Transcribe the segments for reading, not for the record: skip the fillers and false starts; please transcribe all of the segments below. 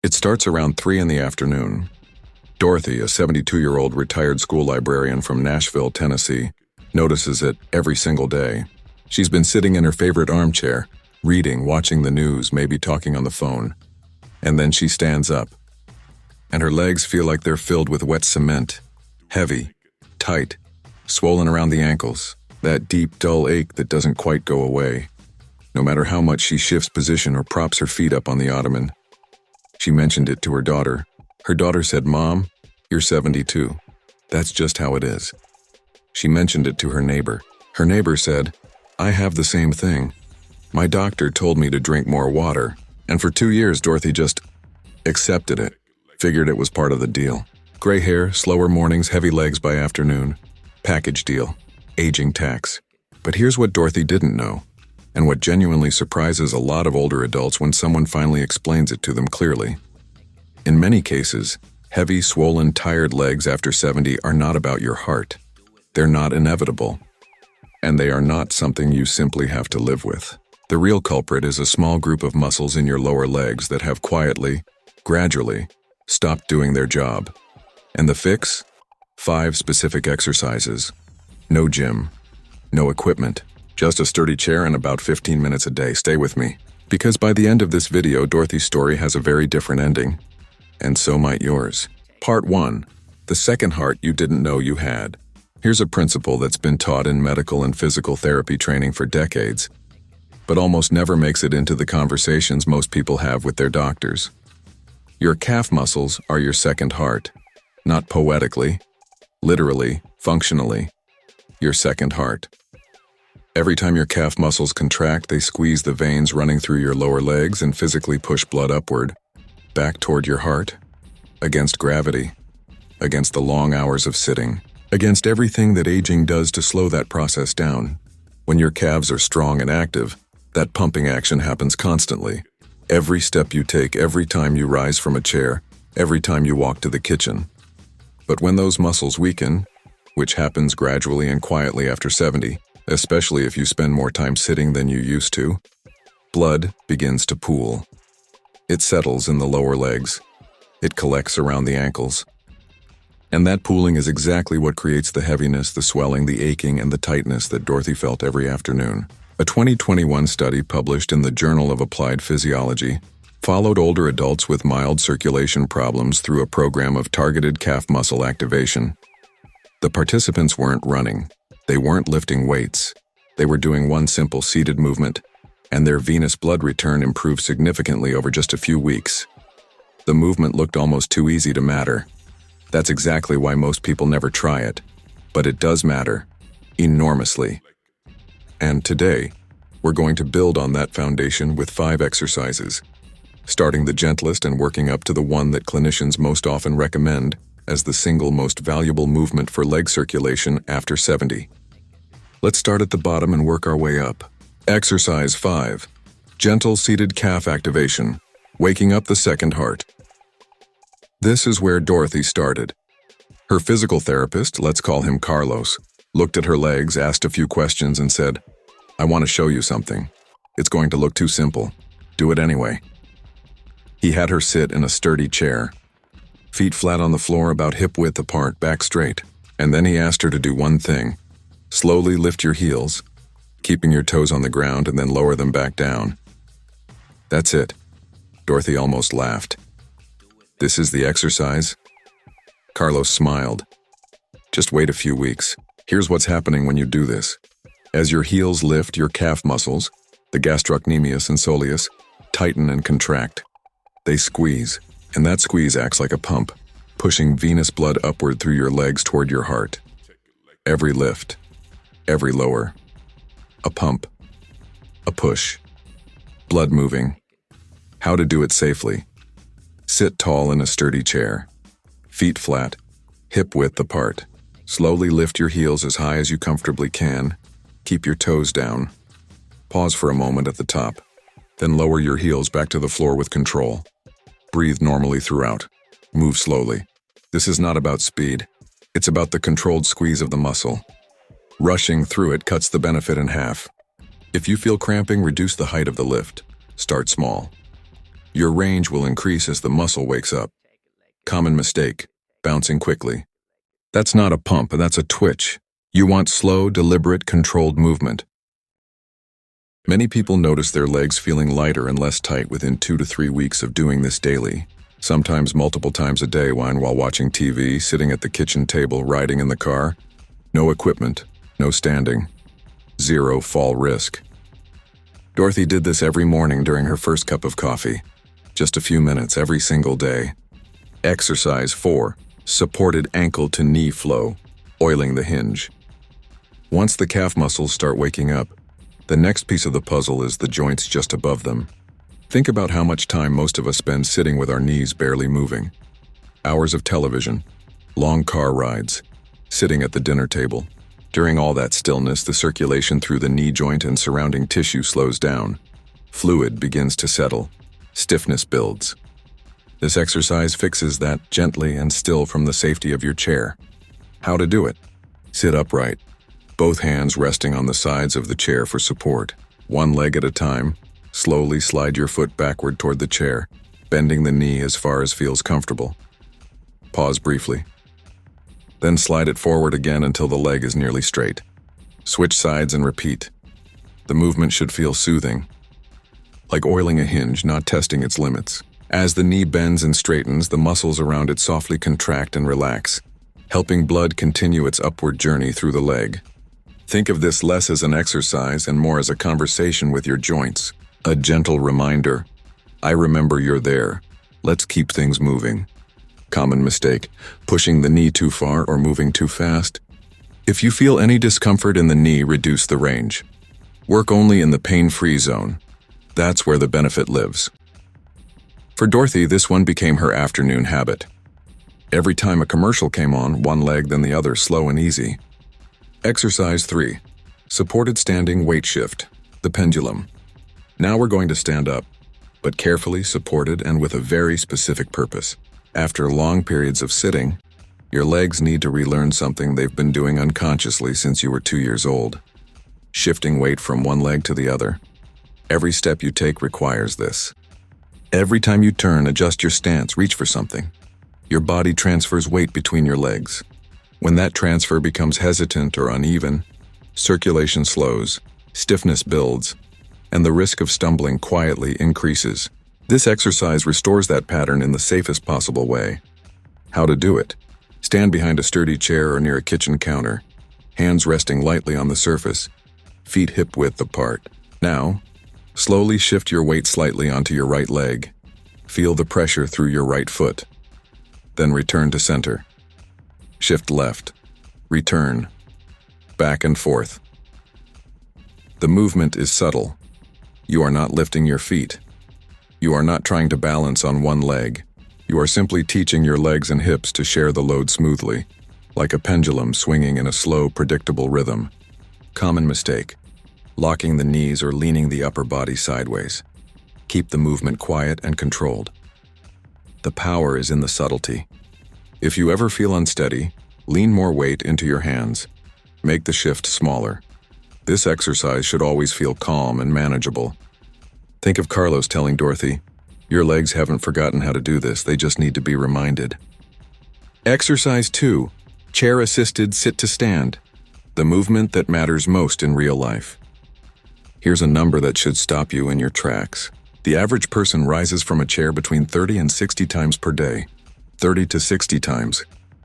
It starts around 3 in the afternoon. Dorothy, a 72-year-old retired school librarian from Nashville, Tennessee, notices it every single day. She's been sitting in her favorite armchair, reading, watching the news, maybe talking on the phone. And then she stands up, and her legs feel like they're filled with wet cement, heavy, tight, swollen around the ankles, that deep, dull ache that doesn't quite go away, no matter how much she shifts position or props her feet up on the ottoman. She mentioned it to her daughter. Her daughter said, "Mom, you're 72. That's just how it is." She mentioned it to her neighbor. Her neighbor said, "I have the same thing. My doctor told me to drink more water." And for 2 years, Dorothy just accepted it, figured it was part of the deal. Gray hair, slower mornings, heavy legs by afternoon. Package deal. Aging tax. But here's what Dorothy didn't know, and what genuinely surprises a lot of older adults when someone finally explains it to them clearly. In many cases, heavy, swollen, tired legs after 70 are not about your heart. They're not inevitable. And they are not something you simply have to live with. The real culprit is a small group of muscles in your lower legs that have quietly, gradually, stopped doing their job. And the fix? 5 specific exercises. No gym. No equipment. Just a sturdy chair and about 15 minutes a day. Stay with me. Because by the end of this video, Dorothy's story has a very different ending. And so might yours. Part 1. The second heart you didn't know you had. Here's a principle that's been taught in medical and physical therapy training for decades, but almost never makes it into the conversations most people have with their doctors. Your calf muscles are your second heart. Not poetically, literally, functionally. Your second heart. Every time your calf muscles contract, they squeeze the veins running through your lower legs and physically push blood upward, back toward your heart, against gravity, against the long hours of sitting, against everything that aging does to slow that process down. When your calves are strong and active, that pumping action happens constantly. Every step you take, every time you rise from a chair, every time you walk to the kitchen. But when those muscles weaken, which happens gradually and quietly after 70, especially if you spend more time sitting than you used to, blood begins to pool. It settles in the lower legs. It collects around the ankles. And that pooling is exactly what creates the heaviness, the swelling, the aching, and the tightness that Dorothy felt every afternoon. A 2021 study published in the Journal of Applied Physiology followed older adults with mild circulation problems through a program of targeted calf muscle activation. The participants weren't running. They weren't lifting weights. They were doing one simple seated movement, and their venous blood return improved significantly over just a few weeks. The movement looked almost too easy to matter. That's exactly why most people never try it. But it does matter. Enormously. And today, we're going to build on that foundation with 5 exercises, starting the gentlest and working up to the one that clinicians most often recommend as the single most valuable movement for leg circulation after 70. Let's start at the bottom and work our way up. Exercise 5. Gentle seated calf activation, waking up the second heart. This is where Dorothy started. Her physical therapist, let's call him Carlos, looked at her legs, asked a few questions, and said, "I want to show you something. It's going to look too simple. Do it anyway." He had her sit in a sturdy chair, feet flat on the floor about hip-width apart, back straight, and then he asked her to do one thing. Slowly lift your heels, keeping your toes on the ground, and then lower them back down. That's it. Dorothy almost laughed. This is the exercise? Carlos smiled. Just wait a few weeks. Here's what's happening when you do this. As your heels lift, your calf muscles, the gastrocnemius and soleus, tighten and contract. They squeeze, and that squeeze acts like a pump, pushing venous blood upward through your legs toward your heart. Every lift, every lower, a pump, a push, blood moving. How to do it safely. Sit tall in a sturdy chair, feet flat, hip width apart. Slowly lift your heels as high as you comfortably can. Keep your toes down. Pause for a moment at the top, then lower your heels back to the floor with control. Breathe normally throughout. Move slowly. This is not about speed. It's about the controlled squeeze of the muscle. Rushing through it cuts the benefit in half. If you feel cramping, reduce the height of the lift. Start small. Your range will increase as the muscle wakes up. Common mistake, bouncing quickly. That's not a pump, that's a twitch. You want slow, deliberate, controlled movement. Many people notice their legs feeling lighter and less tight within 2 to 3 weeks of doing this daily, sometimes multiple times a day while watching TV, sitting at the kitchen table, riding in the car. No equipment, no standing, 0 fall risk. Dorothy did this every morning during her first cup of coffee, just a few minutes every single day. Exercise 4, supported ankle to knee flow, oiling the hinge. Once the calf muscles start waking up, the next piece of the puzzle is the joints just above them. Think about how much time most of us spend sitting with our knees barely moving. Hours of television, long car rides, sitting at the dinner table. During all that stillness, the circulation through the knee joint and surrounding tissue slows down. Fluid begins to settle. Stiffness builds. This exercise fixes that gently and still from the safety of your chair. How to do it? Sit upright, both hands resting on the sides of the chair for support. One leg at a time, slowly slide your foot backward toward the chair, bending the knee as far as feels comfortable. Pause briefly. Then slide it forward again until the leg is nearly straight. Switch sides and repeat. The movement should feel soothing, like oiling a hinge, not testing its limits. As the knee bends and straightens, the muscles around it softly contract and relax, helping blood continue its upward journey through the leg. Think of this less as an exercise and more as a conversation with your joints. A gentle reminder, I remember you're there. Let's keep things moving. Common mistake, pushing the knee too far or moving too fast. If you feel any discomfort in the knee, reduce the range. Work only in the pain-free zone. That's where the benefit lives. For Dorothy, this one became her afternoon habit. Every time a commercial came on, one leg then the other, slow and easy. Exercise 3, supported standing weight shift, the pendulum. Now we're going to stand up, but carefully supported and with a very specific purpose. After long periods of sitting, your legs need to relearn something they've been doing unconsciously since you were 2 years old. Shifting weight from one leg to the other. Every step you take requires this. Every time you turn, adjust your stance, reach for something. Your body transfers weight between your legs. When that transfer becomes hesitant or uneven, circulation slows, stiffness builds, and the risk of stumbling quietly increases. This exercise restores that pattern in the safest possible way. How to do it? Stand behind a sturdy chair or near a kitchen counter, hands resting lightly on the surface, feet hip-width apart. Now, slowly shift your weight slightly onto your right leg. Feel the pressure through your right foot. Then return to center. Shift left. Return. Back and forth. The movement is subtle. You are not lifting your feet. You are not trying to balance on one leg. You are simply teaching your legs and hips to share the load smoothly, like a pendulum swinging in a slow, predictable rhythm. Common mistake: locking the knees or leaning the upper body sideways. Keep the movement quiet and controlled. The power is in the subtlety. If you ever feel unsteady, lean more weight into your hands. Make the shift smaller. This exercise should always feel calm and manageable. Think of Carlos telling Dorothy, "Your legs haven't forgotten how to do this, they just need to be reminded." Exercise 2, chair-assisted sit to stand. The movement that matters most in real life. Here's a number that should stop you in your tracks. The average person rises from a chair between 30 and 60 times per day. 30 to 60 times,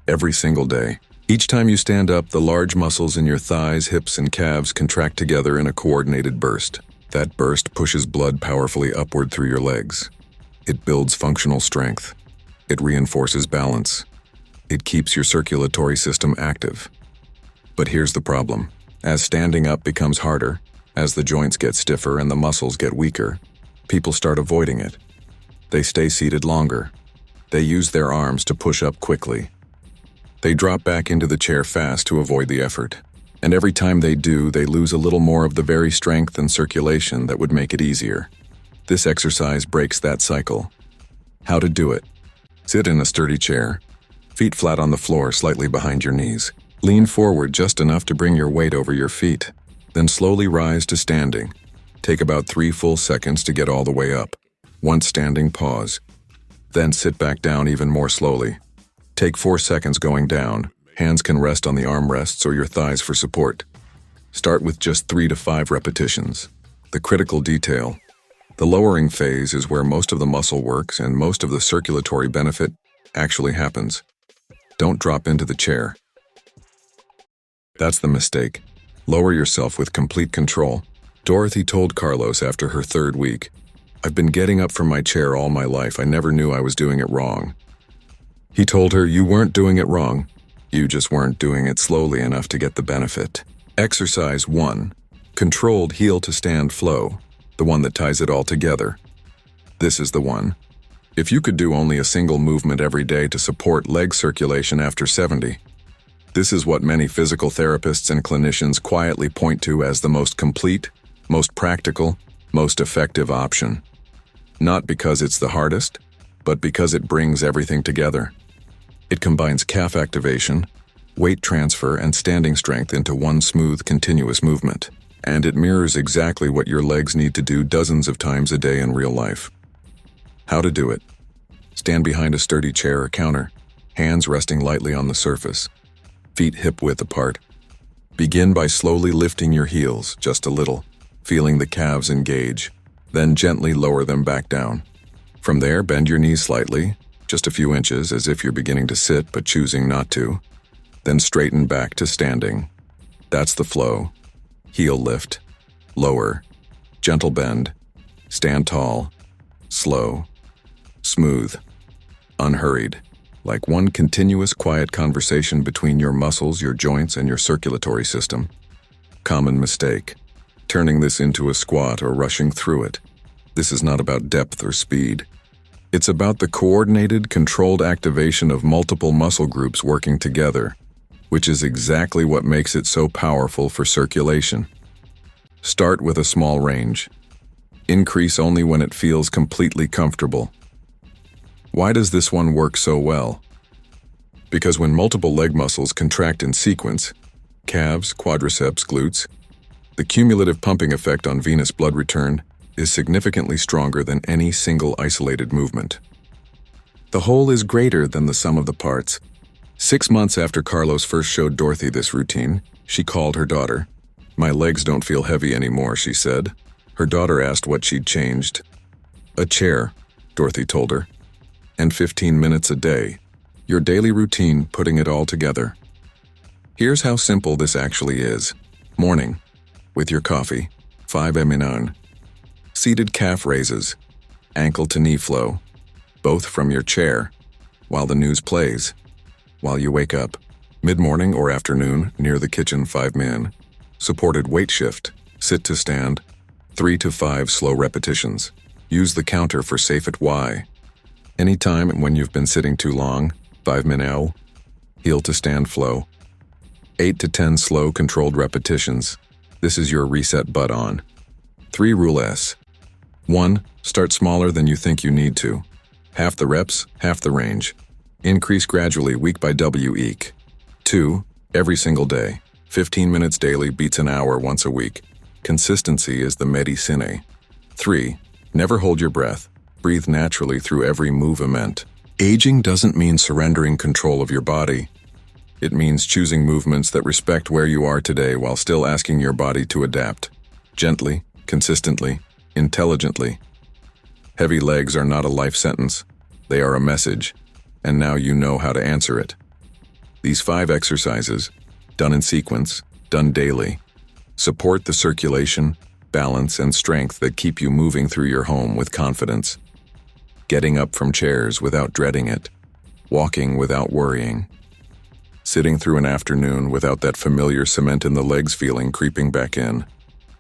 every single day. Each time you stand up, the large muscles in your thighs, hips, and calves contract together in a coordinated burst. That burst pushes blood powerfully upward through your legs. It builds functional strength. It reinforces balance. It keeps your circulatory system active. But here's the problem. As standing up becomes harder, as the joints get stiffer and the muscles get weaker, people start avoiding it. They stay seated longer. They use their arms to push up quickly. They drop back into the chair fast to avoid the effort. And every time they do, they lose a little more of the very strength and circulation that would make it easier. This exercise breaks that cycle. How to do it? Sit in a sturdy chair, feet flat on the floor slightly behind your knees. Lean forward just enough to bring your weight over your feet. Then slowly rise to standing. Take about 3 full seconds to get all the way up. Once standing, pause. Then sit back down even more slowly. Take 4 seconds going down. Hands can rest on the armrests or your thighs for support. Start with just 3 to 5 repetitions. The critical detail. The lowering phase is where most of the muscle works and most of the circulatory benefit actually happens. Don't drop into the chair. That's the mistake. Lower yourself with complete control. Dorothy told Carlos after her 3rd week, "I've been getting up from my chair all my life. I never knew I was doing it wrong." He told her, "You weren't doing it wrong. You just weren't doing it slowly enough to get the benefit." Exercise 1. Controlled heel to stand flow, the one that ties it all together. This is the one. If you could do only a single movement every day to support leg circulation after 70, this is what many physical therapists and clinicians quietly point to as the most complete, most practical, most effective option. Not because it's the hardest, but because it brings everything together. It combines calf activation, weight transfer, and standing strength into one smooth, continuous movement. And it mirrors exactly what your legs need to do dozens of times a day in real life. How to do it. Stand behind a sturdy chair or counter, hands resting lightly on the surface, feet hip-width apart. Begin by slowly lifting your heels just a little, feeling the calves engage, then gently lower them back down. From there, bend your knees slightly, just a few inches as if you're beginning to sit but choosing not to. Then straighten back to standing. That's the flow. Heel lift, lower, gentle bend, stand tall, slow, smooth, unhurried, like one continuous quiet conversation between your muscles, your joints, and your circulatory system. Common mistake. Turning this into a squat or rushing through it. This is not about depth or speed. It's about the coordinated, controlled activation of multiple muscle groups working together, which is exactly what makes it so powerful for circulation. Start with a small range. Increase only when it feels completely comfortable. Why does this one work so well? Because when multiple leg muscles contract in sequence, calves, quadriceps, glutes, the cumulative pumping effect on venous blood return is significantly stronger than any single isolated movement. The whole is greater than the sum of the parts. 6 months after Carlos first showed Dorothy this routine, she called her daughter. "My legs don't feel heavy anymore," she said. Her daughter asked what she'd changed. "A chair," Dorothy told her. "And 15 minutes a day. Your daily routine, putting it all together." Here's how simple this actually is. Morning. With your coffee. 5 minutes. Seated calf raises. Ankle to knee flow. Both from your chair. While the news plays. While you wake up. Mid-morning or afternoon, near the kitchen, 5 minutes. Supported weight shift. Sit to stand. 3 to 5 slow repetitions. Use the counter for safe at Y. Anytime when you've been sitting too long, 5 minutes. Heel to stand flow. 8 to 10 slow controlled repetitions. This is your reset butt on. 3 Rule S. 1. Start smaller than you think you need to. Half the reps, half the range. Increase gradually week by week. 2. Every single day. 15 minutes daily beats an hour once a week. Consistency is the medicine. 3. Never hold your breath. Breathe naturally through every movement. Aging doesn't mean surrendering control of your body. It means choosing movements that respect where you are today while still asking your body to adapt. Gently, consistently, intelligently. Heavy legs are not a life sentence. They are a message, and now you know how to answer it. These 5 exercises, done in sequence, done daily, support the circulation, balance, and strength that keep you moving through your home with confidence. Getting up from chairs without dreading it. Walking without worrying. Sitting through an afternoon without that familiar cement in the legs feeling creeping back in.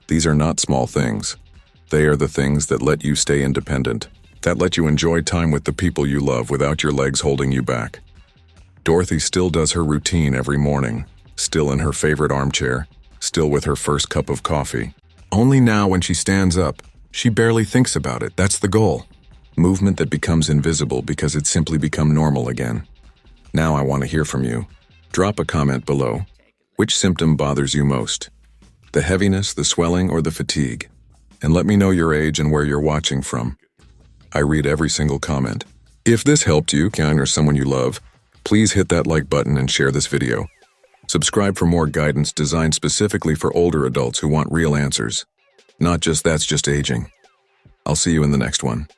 These are not small things. They are the things that let you stay independent, that let you enjoy time with the people you love without your legs holding you back. Dorothy still does her routine every morning, still in her favorite armchair, still with her first cup of coffee. Only now when she stands up, she barely thinks about it. That's the goal. Movement that becomes invisible because it's simply become normal again. Now I want to hear from you. Drop a comment below. Which symptom bothers you most? The heaviness, the swelling, or the fatigue? And let me know your age and where you're watching from. I read every single comment. If this helped you, or someone you love, please hit that like button and share this video. Subscribe for more guidance designed specifically for older adults who want real answers. Not just that's just aging. I'll see you in the next one.